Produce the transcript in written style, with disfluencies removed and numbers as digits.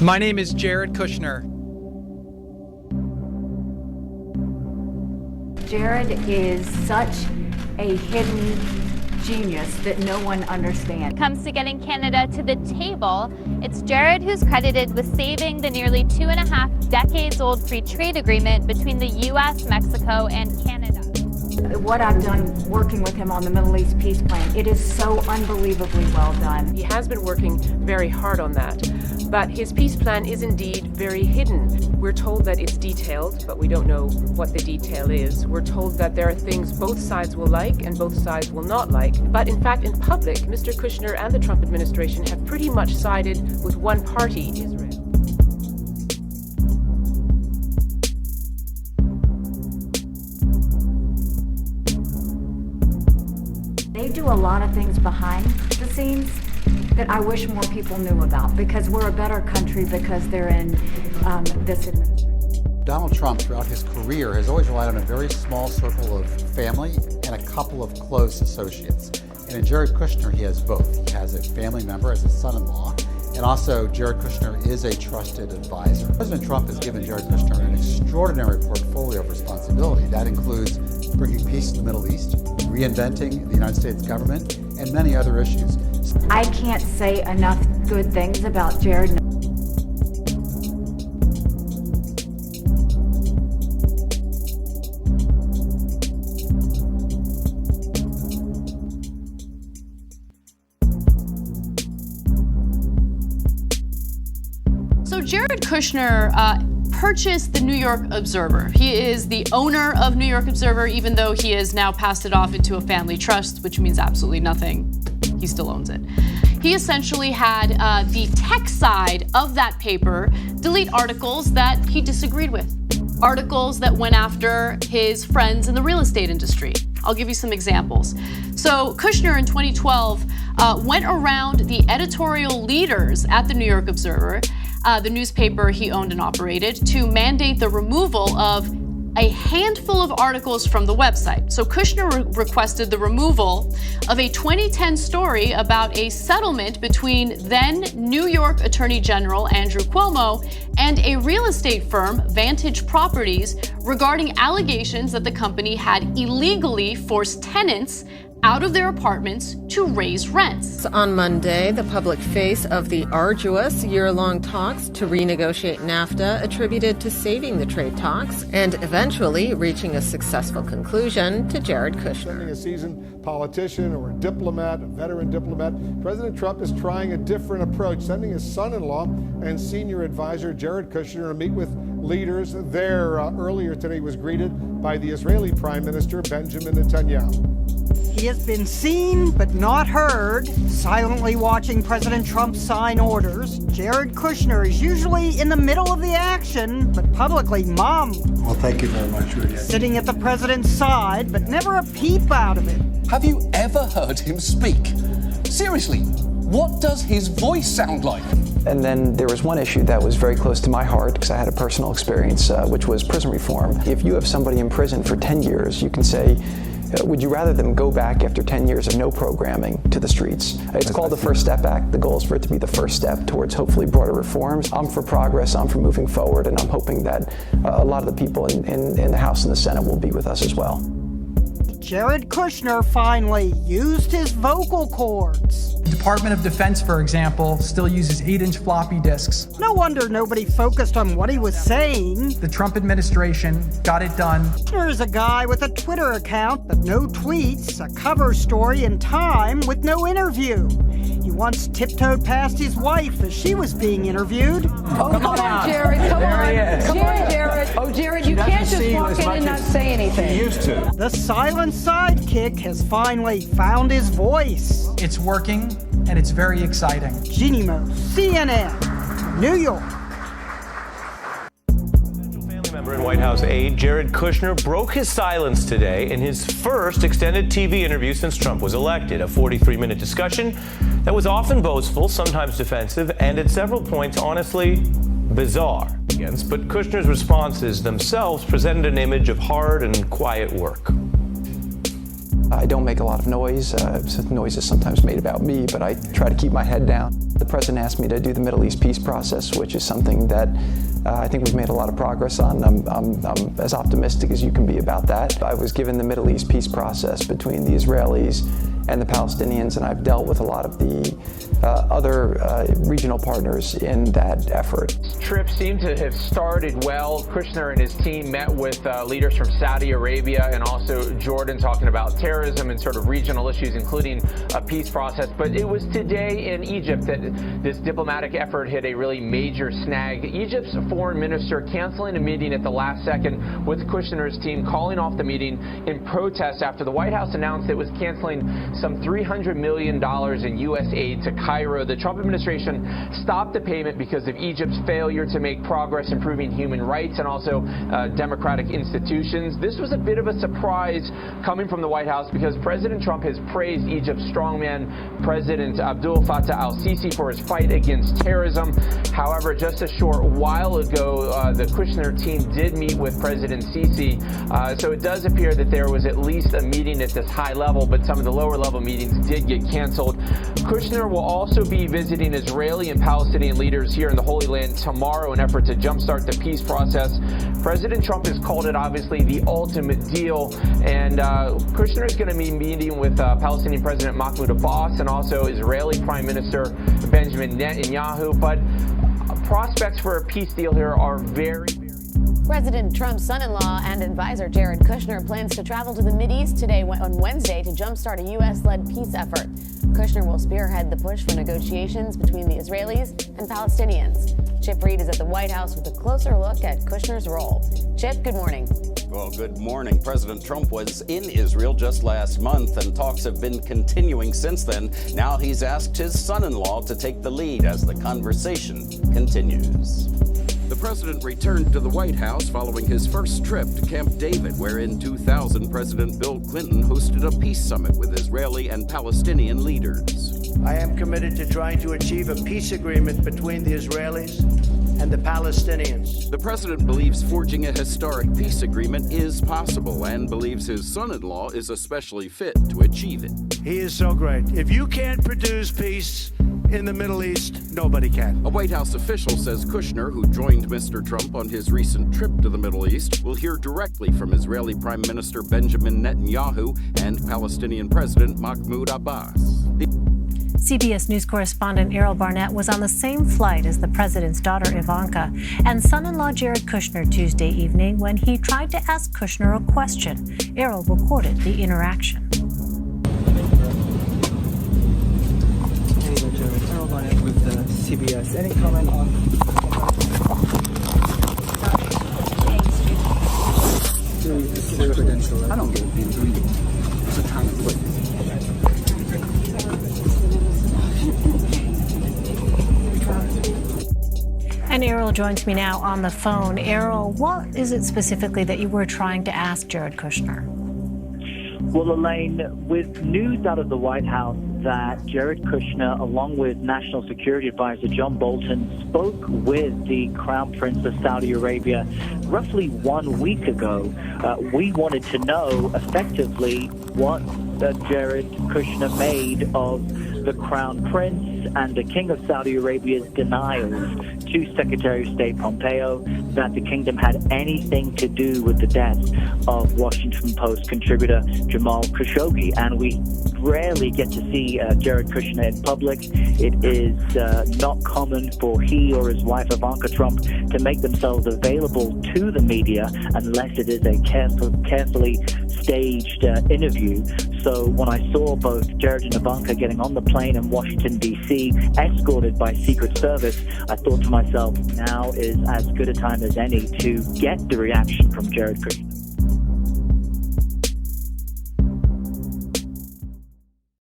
My name is Jared Kushner. Jared is such a hidden genius that no one understands. Comes to getting Canada to the table, it's Jared who's credited with saving the nearly 2.5 decades old free trade agreement between the U.S., Mexico, and Canada. What I've done working with him on the Middle East peace plan, it is so unbelievably well done. He has been working very hard on that, but his peace plan is indeed very hidden. We're told that it's detailed, but we don't know what the detail is. We're told that there are things both sides will like and both sides will not like. But in fact, in public, Mr. Kushner and the Trump administration have pretty much sided with one party, Israel. They do a lot of things behind the scenes that I wish more people knew about, because we're a better country because they're in this administration. Donald Trump, throughout his career, has always relied on a very small circle of family and a couple of close associates. And in Jared Kushner, he has both. He has a family member as his son-in-law, and also Jared Kushner is a trusted advisor. President Trump has given Jared Kushner an extraordinary portfolio of responsibility. That includes bringing peace to the Middle East, reinventing the United States government, and many other issues. I can't say enough good things about Jared. So Jared Kushner purchased the New York Observer. He is the owner of New York Observer, even though he has now passed it off into a family trust, which means absolutely nothing. He still owns it. He essentially had the tech side of that paper delete articles that he disagreed with, articles that went after his friends in the real estate industry. I'll give you some examples. So Kushner in 2012 went around the editorial leaders at the New York Observer, the newspaper he owned and operated, to mandate the removal of a handful of articles from the website. So Kushner requested the removal of a 2010 story about a settlement between then New York Attorney General Andrew Cuomo and a real estate firm, Vantage Properties, regarding allegations that the company had illegally forced tenants out of their apartments to raise rents. On Monday, the public face of the arduous year-long talks to renegotiate NAFTA attributed to saving the trade talks and eventually reaching a successful conclusion to Jared Kushner. Sending a seasoned politician or a diplomat, a veteran diplomat, President Trump is trying a different approach, sending his son-in-law and senior advisor Jared Kushner to meet with leaders there. Earlier today, he was greeted by the Israeli Prime Minister Benjamin Netanyahu. He has been seen but not heard, silently watching President Trump sign orders. Jared Kushner is usually in the middle of the action, but publicly mum. Well, thank you very much, Rudy. Sitting at the president's side, but never a peep out of it. Have you ever heard him speak? Seriously, what does his voice sound like? And then there was one issue that was very close to my heart because I had a personal experience, which was prison reform. If you have somebody in prison for 10 years, you can say, would you rather them go back after 10 years of no programming to the streets? It's called the First Step Act. The goal is for it to be the first step towards hopefully broader reforms. I'm for progress, I'm for moving forward, and I'm hoping that a lot of the people in the House and the Senate will be with us as well. Jared Kushner finally used his vocal cords. The Department of Defense, for example, still uses 8-inch floppy disks. No wonder nobody focused on what he was saying. The Trump administration got it done. Kushner is a guy with a Twitter account, but no tweets, a cover story in Time with no interview. He once tiptoed past his wife as she was being interviewed. Oh, come on, Jared, come on. Come on, Jared. Oh, Jared, you can't just walk in and not say anything. He used to. The silent sidekick has finally found his voice. It's working, and it's very exciting. Jeannie Mo, CNN, New York. Family member and White House aide Jared Kushner broke his silence today in his first extended TV interview since Trump was elected. A 43-minute discussion that was often boastful, sometimes defensive, and at several points, honestly, bizarre. But Kushner's responses themselves presented an image of hard and quiet work. I don't make a lot of noise. Noise is sometimes made about me, but I try to keep my head down. The president asked me to do the Middle East peace process, which is something that I think we've made a lot of progress on. I'm as optimistic as you can be about that. I was given the Middle East peace process between the Israelis and the Palestinians, and I've dealt with a lot of the other regional partners in that effort. This trip seemed to have started well. Kushner and his team met with leaders from Saudi Arabia and also Jordan, talking about terrorism and sort of regional issues, including a peace process. But it was today in Egypt that this diplomatic effort hit a really major snag. Egypt's foreign minister canceling a meeting at the last second with Kushner's team, calling off the meeting in protest after the White House announced it was canceling some $300 million in U.S. aid to Cairo. The Trump administration stopped the payment because of Egypt's failure to make progress improving human rights and also democratic institutions. This was a bit of a surprise coming from the White House because President Trump has praised Egypt's strongman, President Abdel Fattah al-Sisi, for his fight against terrorism. However, just a short while ago, the Kushner team did meet with President Sisi. So it does appear that there was at least a meeting at this high level, but some of the lower level meetings did get canceled. Kushner will also be visiting Israeli and Palestinian leaders here in the Holy Land tomorrow in an effort to jumpstart the peace process. President Trump has called it, obviously, the ultimate deal. And Kushner is going to be meeting with Palestinian President Mahmoud Abbas and also Israeli Prime Minister Benjamin Netanyahu. But prospects for a peace deal here are very... President Trump's son-in-law and advisor Jared Kushner plans to travel to the Mideast today on Wednesday to jumpstart a U.S.-led peace effort. Kushner will spearhead the push for negotiations between the Israelis and Palestinians. Chip Reed is at the White House with a closer look at Kushner's role. Chip, good morning. Well, good morning. President Trump was in Israel just last month, and talks have been continuing since then. Now he's asked his son-in-law to take the lead as the conversation continues. The president returned to the White House following his first trip to Camp David, where in 2000 President Bill Clinton hosted a peace summit with Israeli and Palestinian leaders. I am committed to trying to achieve a peace agreement between the Israelis and the Palestinians. The president believes forging a historic peace agreement is possible and believes his son-in-law is especially fit to achieve it. He is so great. If you can't produce peace in the Middle East, nobody can. A White House official says Kushner, who joined Mr. Trump on his recent trip to the Middle East, will hear directly from Israeli Prime Minister Benjamin Netanyahu and Palestinian President Mahmoud Abbas. CBS News correspondent Errol Barnett was on the same flight as the president's daughter Ivanka and son-in-law Jared Kushner Tuesday evening when he tried to ask Kushner a question. Errol recorded the interaction. Errol Barnett with CBS. Any comment on? This is a credential. I don't get it. It's a time and place. And Errol joins me now on the phone. Errol, what is it specifically that you were trying to ask Jared Kushner? Well, Elaine, with news out of the White House that Jared Kushner, along with National Security Advisor John Bolton, spoke with the Crown Prince of Saudi Arabia roughly 1 week ago, we wanted to know effectively what Jared Kushner made of the Crown Prince and the King of Saudi Arabia's denials to Secretary of State Pompeo that the kingdom had anything to do with the death of Washington Post contributor Jamal Khashoggi. And we rarely get to see Jared Kushner in public. It is not common for he or his wife Ivanka Trump to make themselves available to the media unless it is a carefully staged interview. So when I saw both Jared and Ivanka getting on the plane in Washington, D.C., escorted by Secret Service, I thought to myself, now is as good a time as any to get the reaction from Jared Kushner.